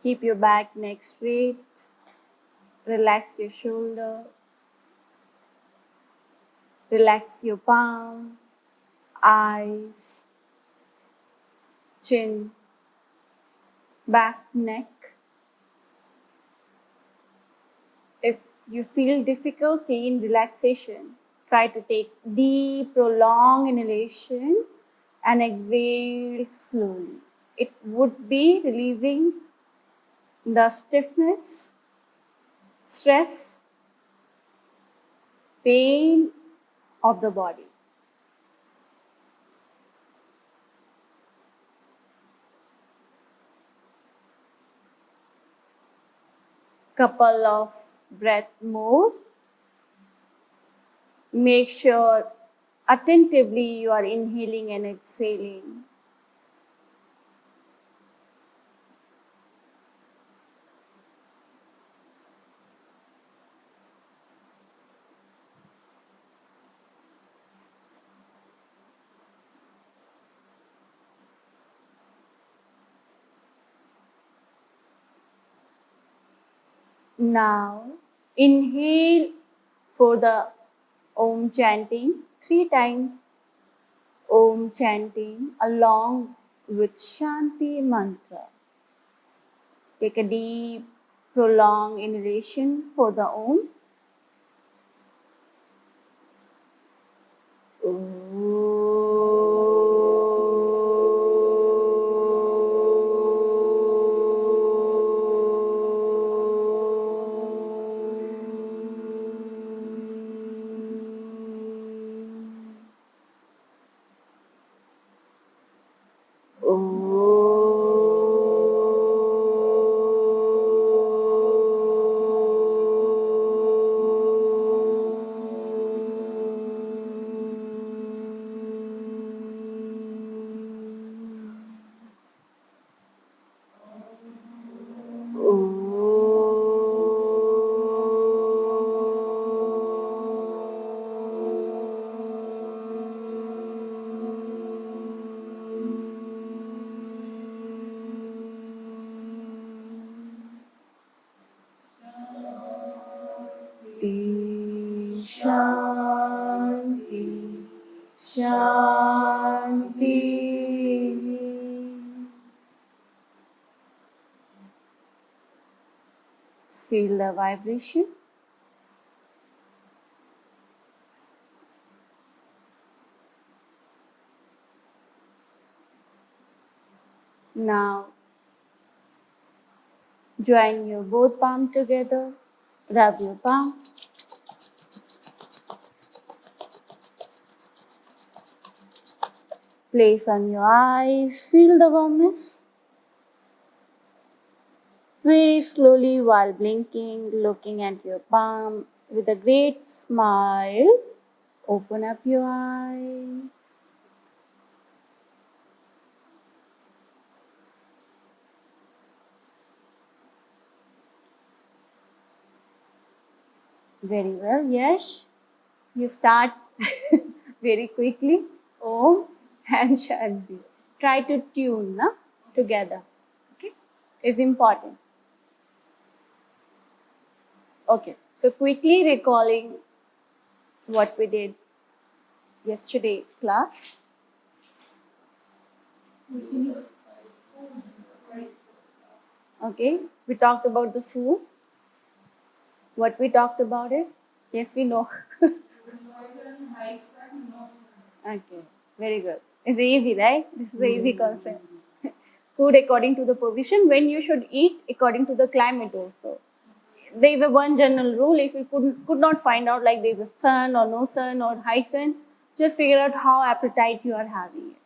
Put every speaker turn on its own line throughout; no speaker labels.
Keep your back, neck straight. Relax your shoulder. Relax your palm, eyes, chin, back, neck. If you feel difficulty in relaxation, try to take deep, prolonged inhalation and exhale slowly. It would be releasing the stiffness, stress, pain of the body. Couple of breath more. Make sure attentively you are inhaling and exhaling. Now, inhale for the Om chanting 3 times. Om chanting along with Shanti mantra. Take a deep, prolonged inhalation for the Om. Shanti, Shanti. Feel the vibration. Now, join your both palm together. Rub your palm. Place on your eyes. Feel the warmness. Very slowly while blinking, looking at your palm with a great smile. Open up your eyes. Very well, yes. You start very quickly. Om and Shanti. Try to tune together. Okay? It's important. Okay, so quickly recalling what we did yesterday class. Okay, we talked about the food. What we talked about it? Yes, we know. Okay, very good. It's easy, right? This is an easy concept. Food according to the position, when you should eat according to the climate also. There is a one general rule. If you could not find out like there is a sun or no sun or high sun, just figure out how appetite you are having it.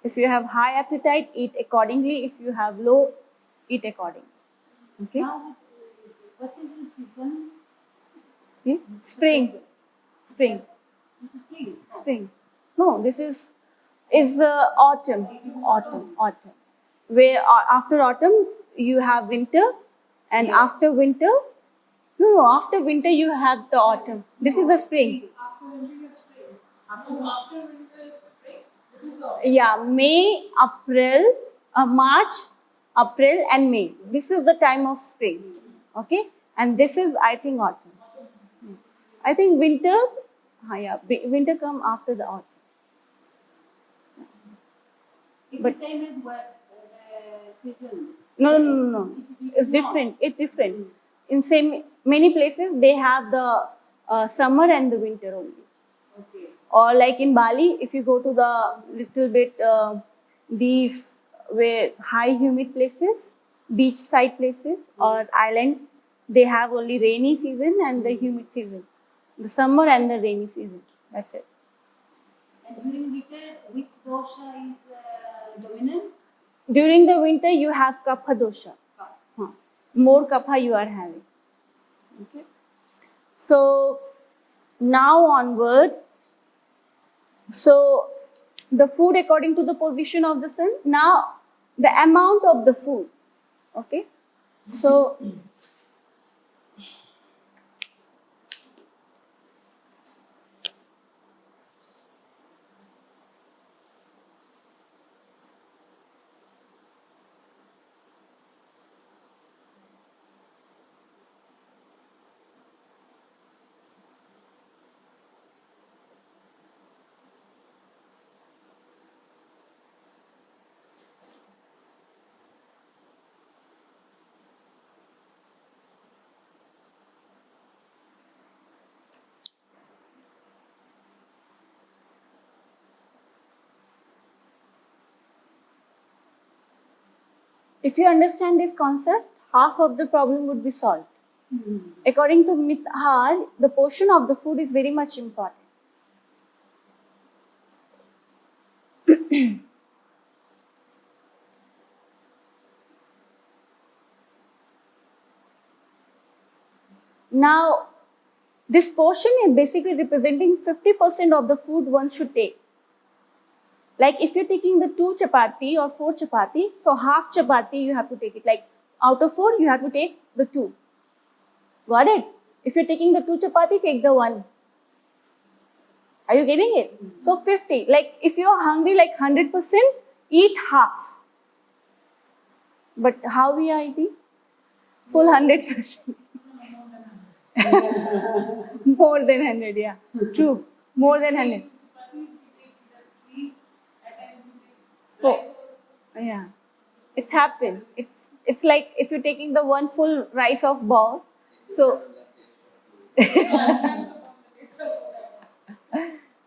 If you have high appetite, eat accordingly. If you have low, eat accordingly. Okay?
Now, what is the season?
Okay? Spring. Spring.
This is spring.
Spring. No, this is autumn. Autumn. Where after autumn you have winter, and after winter, after winter you have the autumn. This is the spring.
After winter, you have spring. After winter, it's spring. This is the autumn.
Yeah, May, April, March, April and May. This is the time of spring. Okay, and this is, I think, autumn. I think winter. Yeah, winter come after the autumn.
It's
But-
the same as West season.
No. It's different. It's different. In many places they have the summer and the winter only.
Okay.
Or like in Bali, if you go to the little bit these where high humid places, beachside places or island, they have only rainy season and the humid season, the summer and the rainy season. That's it.
And during winter, which dosha is dominant?
During the winter, you have kapha dosha. Huh. More kapha you are having. Okay. So now onward, so the food according to the position of the sun. Now the amount of the food. Okay. So if you understand this concept, half of the problem would be solved. According to Mithar, the portion of the food is very much important. Now, this portion is basically representing 50% of the food one should take. Like if you're taking the 2 chapati or 4 chapati, so half chapati you have to take it. Like out of 4, you have to take the 2. Got it? If you're taking the 2 chapati, take the 1. Are you getting it? So 50. Like if you're hungry like 100%, eat half. But how we are eating? Full 100%. More than 100, yeah. True. More than 100. Oh, yeah. It's happened. It's like if you're taking the 1 full rice of bowl, so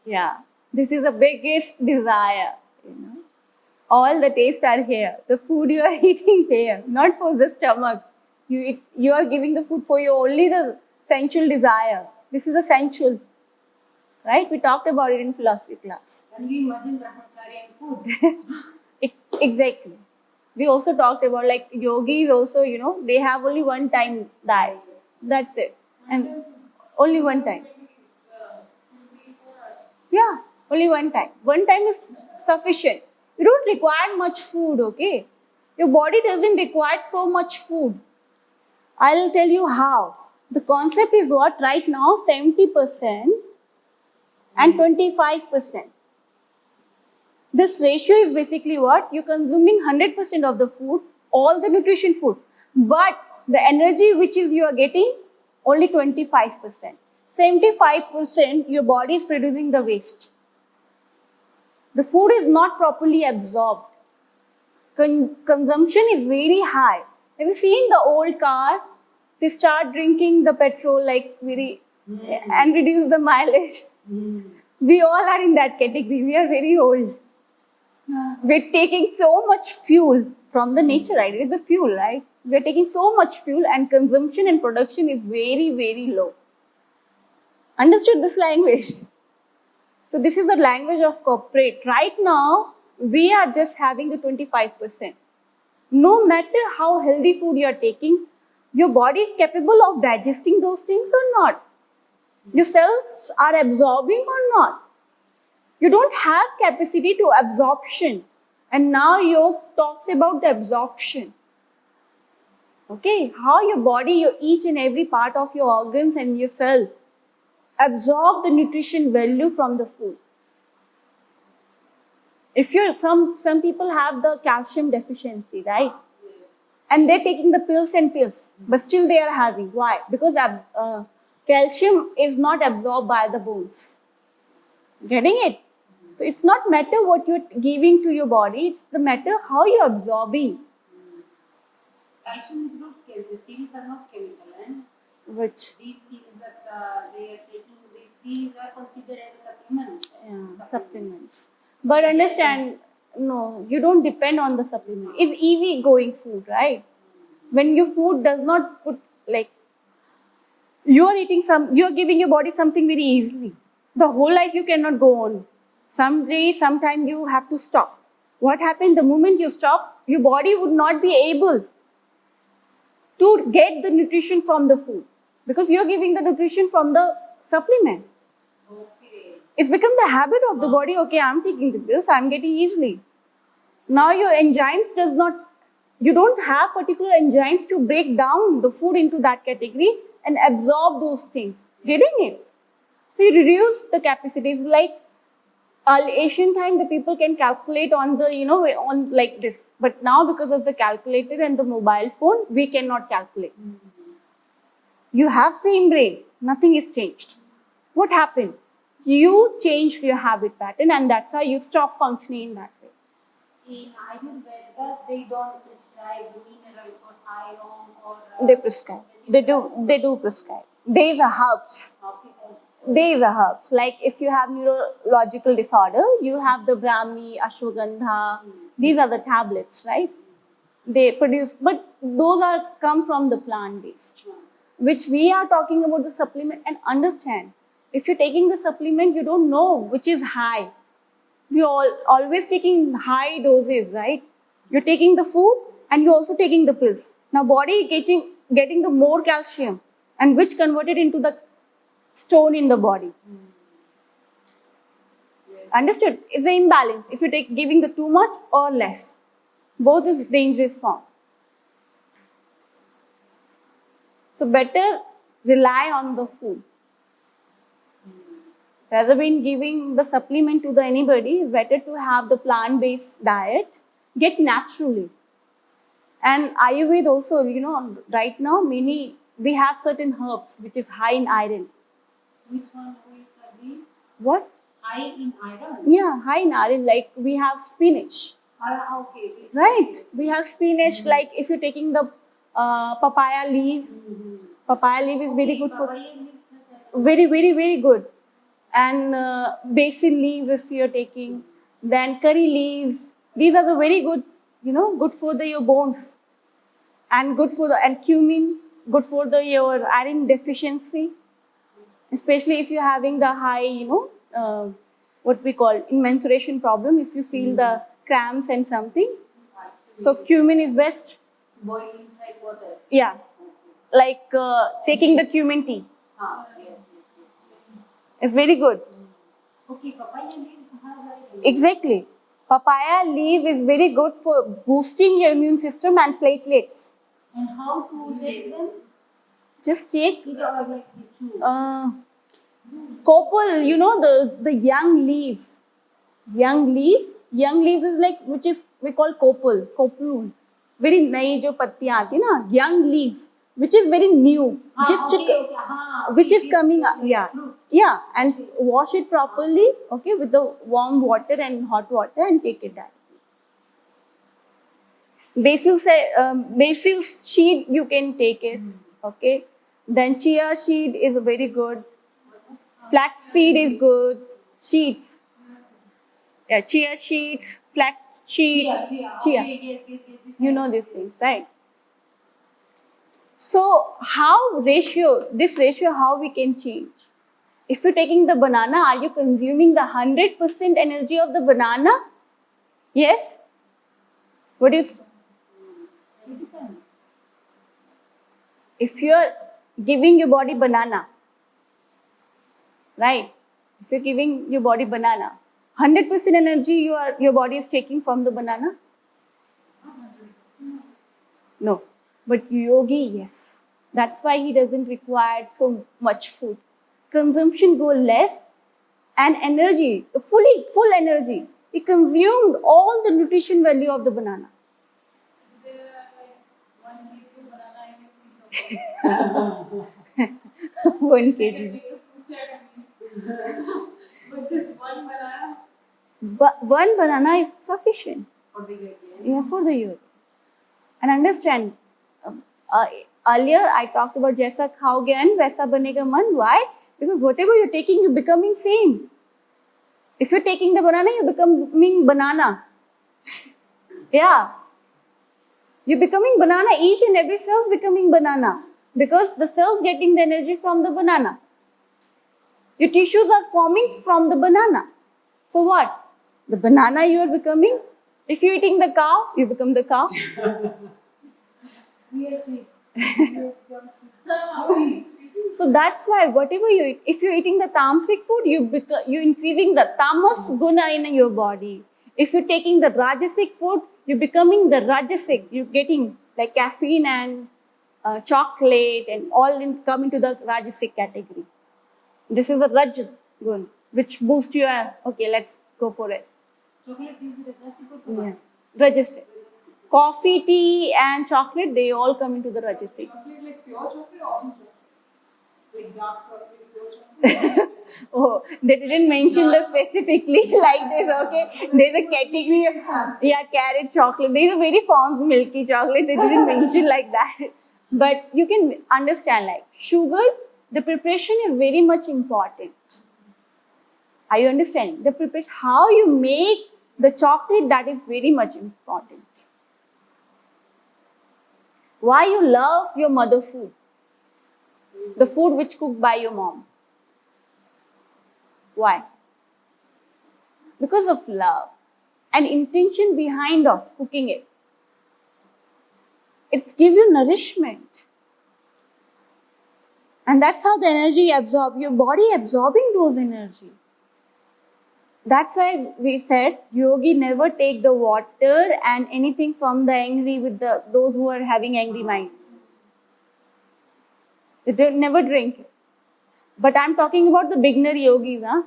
yeah, this is the biggest desire, you know. All the tastes are here. The food you are eating here, not for the stomach. You are giving the food for your only the sensual desire. This is a sensual, right? We talked about it in philosophy class.
Can we imagine brahmachari and food?
Exactly. We also talked about like yogis also, you know, they have only one time diet. That's it. And only one time. Yeah, only one time. One time is sufficient. You don't require much food, okay? Your body doesn't require so much food. I'll tell you how. The concept is what? Right now, 70% and 25%. This ratio is basically what? You're consuming 100% of the food, all the nutrition food. But the energy which is you are getting, only 25%. 75% your body is producing the waste. The food is not properly absorbed. Consumption is very high. Have you seen the old car? They start drinking the petrol like very and reduce the mileage. We all are in that category. We are very old. We're taking so much fuel from the nature, right? It is a fuel, right? We're taking so much fuel and consumption and production is very, very low. Understood this language? So this is the language of corporate. Right now, we are just having the 25%. No matter how healthy food you are taking, your body is capable of digesting those things or not. Your cells are absorbing or not. You don't have capacity to absorption. And now yoga talks about the absorption. Okay, how your body, your each and every part of your organs and your cell absorb the nutrition value from the food. If you're some people have the calcium deficiency, right? and they're taking the pills and pills, but still they are having. Why? Because calcium is not absorbed by the bones. Getting it? So it's not matter what you're giving to your body, it's the matter how you're absorbing.
Calcium is not chemical. Pills are not chemical, and
Which
these pills that they are taking, these are considered as supplements.
supplements. But understand, no, you don't depend on the supplement. It's easy going food, right? When your food does not put like you're eating you're giving your body something very easily. The whole life you cannot go on. Sometime you have to stop. What happened the moment you stop? Your body would not be able to get the nutrition from the food because you're giving the nutrition from the supplement.
Okay.
It's become the habit of the body. Okay, I'm taking the pills, I'm getting easily. Now your enzymes you don't have particular enzymes to break down the food into that category and absorb those things. Getting it? So you reduce the capacities. Like Asian time, the people can calculate on the, on like this. But now because of the calculator and the mobile phone, we cannot calculate. You have same brain. Nothing is changed. What happened? You changed your habit pattern and that's how you stop functioning in that way.
In Ayurveda, they don't prescribe minerals or iron or.
They prescribe. They do prescribe. There is a herbs. There is a herbs. Like if you have neurological disorder, you have the Brahmi, Ashwagandha. These are the tablets, right? They produce, but those come from the plant based. Which we are talking about the supplement. And understand, if you're taking the supplement, you don't know which is high. We always taking high doses, right? You're taking the food and you're also taking the pills. Now body getting the more calcium and which converted into the stone in the body.
Yes.
Understood? It's an imbalance. If you giving the too much or less, both is dangerous form. So better rely on the food. Rather than giving the supplement to anybody, it's better to have the plant-based diet, get naturally. And Ayurveda also, right now, we have certain herbs which is high in iron.
Which are these?
What?
High in iron?
Yeah, high in iron, like we have spinach.
Okay.
Right, we have spinach, like if you're taking the papaya leaves, papaya leaf is very good for, very, very, very good. And basil leaves if you're taking, then curry leaves, these are the very good, good for your bones and good for and cumin, good for your iron deficiency, especially if you're having the high, what we call in menstruation problem, if you feel the cramps and something. So cumin is best.
Boil inside water.
Yeah, like taking the cumin tea.
Yes.
It's very good.
Okay, papaya leaves have iron.
Exactly. Papaya leaf is very good for boosting your immune system and platelets.
And how to take them?
Just take
Like chew.
copal, the young leaves. Young leaves is like, which is we call copal. Very nayi jo pattiyan aati na, young leaves, which is very new, which is coming up. Yeah, and wash it properly, okay, with the warm water and hot water and take it down. Basil seed, you can take it, okay. Then chia seed is very good. Flax seed is good. Seeds. Yeah, chia seeds, flax seeds, chia.
Okay, yes.
You know these things, right? So this ratio, how we can change? If you're taking the banana, are you consuming the 100% energy of the banana? Yes? What is?
It depends.
If you're giving your body banana, right? If you're giving your body banana, 100% energy your body is taking from the banana? No. But yogi, yes. That's why he doesn't require so much food. Consumption go less and energy, the full energy. He consumed all the nutrition value of the banana.
There are like
1 kg.
But just one banana.
But 1 banana is sufficient.
For the yogi.
Yeah, for the yogi. And understand, uh, earlier I talked about jaisa khaoge and waisa banega man. Why? Because whatever you're taking, you're becoming same. If you're taking the banana, you're becoming banana. Yeah. You're becoming banana. Each and every cell's becoming banana. Because the cell's getting the energy from the banana. Your tissues are forming from the banana. So what? The banana you are becoming. If you're eating the cow, you become the cow.
We are sweet. We are sweet.
So that's why whatever you eat, if you're eating the tamasic food, you're increasing the tamas guna in your body. If you're taking the rajasic food, you're becoming the rajasic. You're getting like caffeine and chocolate and all come into the rajasic category. This is a raj gun, which boosts your, okay, let's go for it.
Chocolate is rajasic or
Yeah.
tamasic?
Rajasic. Coffee, tea and chocolate, they all come into the rajasic.
Chocolate like pure chocolate or orange chocolate? Like dark chocolate, pure chocolate?
Oh, they didn't mention the specifically like this, okay? There's a category of, yeah, carrot chocolate. There's a very forms milky chocolate. They didn't mention like that. But you can understand like sugar, the preparation is very much important. Are you understanding? The preparation, how you make the chocolate, that is very much important. Why you love your mother food? The food which cooked by your mom. Why? Because of love and intention behind of cooking it. It's give you nourishment. And that's how the energy absorb, your body absorbing those energy. That's why we said yogi never take the water and anything from the angry with those who are having angry mind. They never drink it. But I'm talking about the beginner yogis. Huh?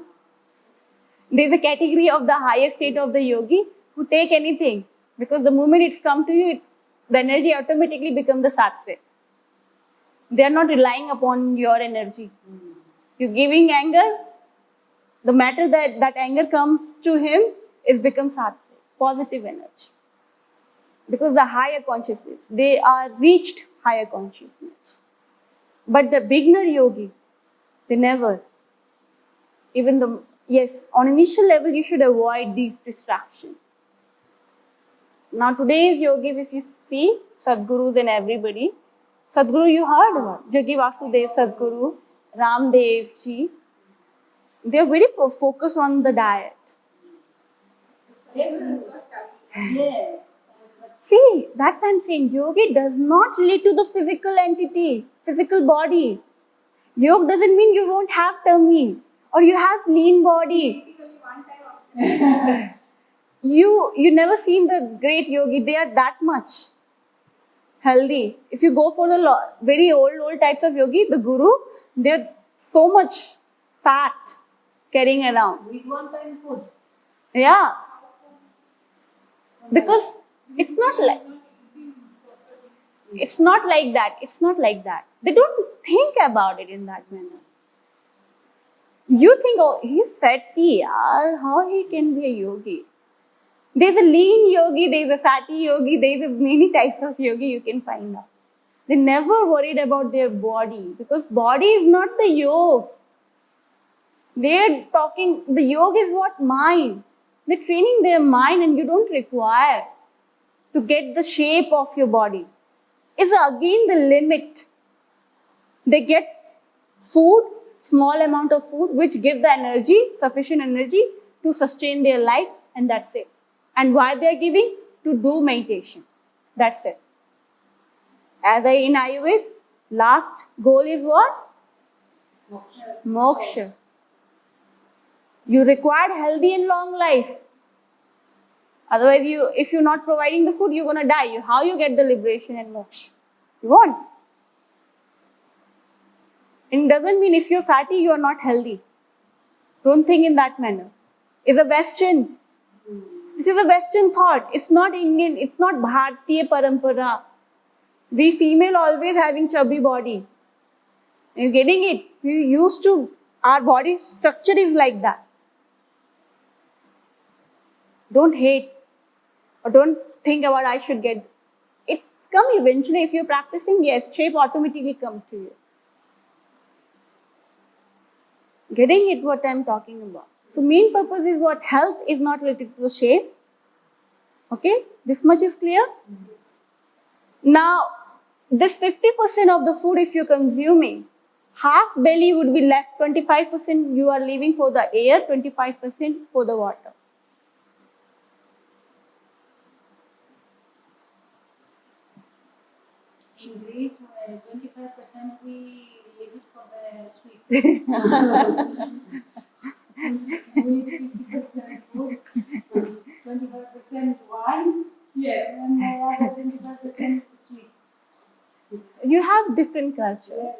There's a category of the highest state of the yogi who take anything. Because the moment it's come to you, the energy automatically becomes the sattvic. They are not relying upon your energy. You're giving anger, the matter that anger comes to him is become sattvic, positive energy. Because the higher consciousness, they are reached higher consciousness. But the beginner yogi, they never. Yes, on initial level, you should avoid these distractions. Now today's yogis, if you see Sadgurus and everybody, Sadguru you heard about, Jagi Vasudev Sadguru, Ramdev Ji, they are very focused on the diet.
Yes. Yes.
See, that's what I'm saying. Yoga does not relate to the physical entity, physical body. Yoga doesn't mean you won't have tummy or you have lean body. You never seen the great yogi. They are that much healthy. If you go for the very old types of yogi, the guru, they're so much fat carrying around.
With one kind of food.
Yeah. Because it's not like that. It's not like that. They don't think about it in that manner. You think, oh, he's fatty, how he can be a yogi? There's a lean yogi, there's a fatty yogi, there's many types of yogi you can find out. They never worried about their body because body is not the yoga. They're talking, the yoga is what? Mind. They're training their mind and you don't require to get the shape of your body. It's again the limit. They get food, small amount of food, which give the energy, sufficient energy to sustain their life, and that's it. And why they are giving? To do meditation. That's it. As in Ayurveda, last goal is what? Moksha. You require healthy and long life. Otherwise, if you're not providing the food, you're going to die. How you get the liberation and moksha? You won't. It doesn't mean if you're fatty, you're not healthy. Don't think in that manner. It's a Western. This is a Western thought. It's not Indian. It's not Bharatiya Parampara. We female always having chubby body. You're getting it? We used to, our body structure is like that. Don't hate or don't think about I should get. It's come eventually. If you're practicing, yes, shape automatically come to you. Getting it what I'm talking about. So main purpose is what? Health is not related to the shape. Okay, this much is clear. Now, this 50% of the food if you're consuming, half belly would be left, 25% you are leaving for the air, 25% for the water.
In Greece, 25% we leave it for the sweet. We eat 50% food, 25% wine,
Yes.
and the other 25% sweet.
You have different culture.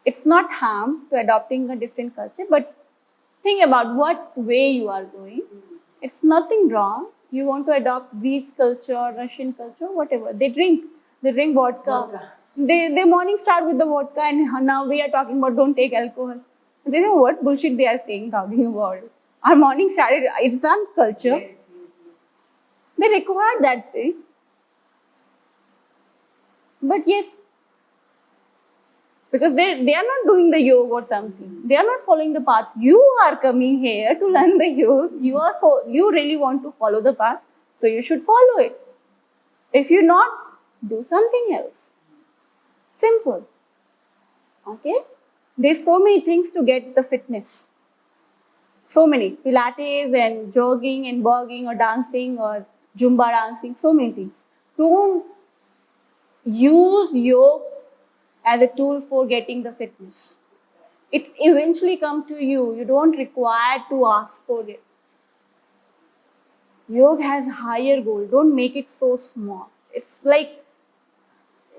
It's not harm to adopting a different culture, but think about what way you are going. It's nothing wrong. You want to adopt Greece culture, Russian culture, whatever. They drink vodka.
Vodka.
Their morning start with the vodka, and now we are talking about don't take alcohol. They know what bullshit they are saying, talking about. Our morning started, it's on culture.
Yes.
They require that thing. But yes, because they are not doing the yoga or something. They are not following the path. You are coming here to learn the yoga. You really want to follow the path, so you should follow it. If you not, do something else. Simple. Okay? There's so many things to get the fitness. So many. Pilates and jogging and bogging or dancing or Zumba dancing. So many things. Don't use yoga as a tool for getting the fitness. It eventually comes to you. You don't require to ask for it. Yoga has higher goal. Don't make it so small. It's like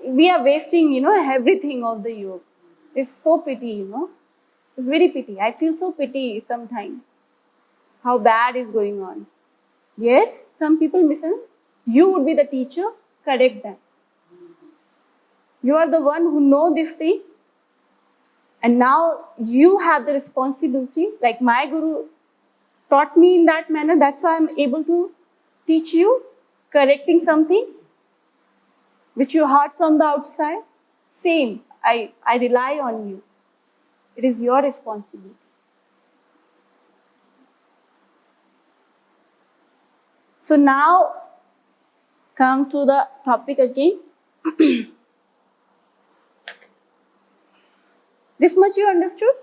we are wasting, everything of the yoga. It's so pity, It's very pity. I feel so pity sometimes. How bad is going on. Yes, some people listen. You would be the teacher. Correct them. You are the one who know this thing. And now you have the responsibility. Like my guru taught me in that manner. That's why I'm able to teach you. Correcting something which you heard from the outside. Same. I rely on you. It is your responsibility. So now come to the topic again. This much you understood?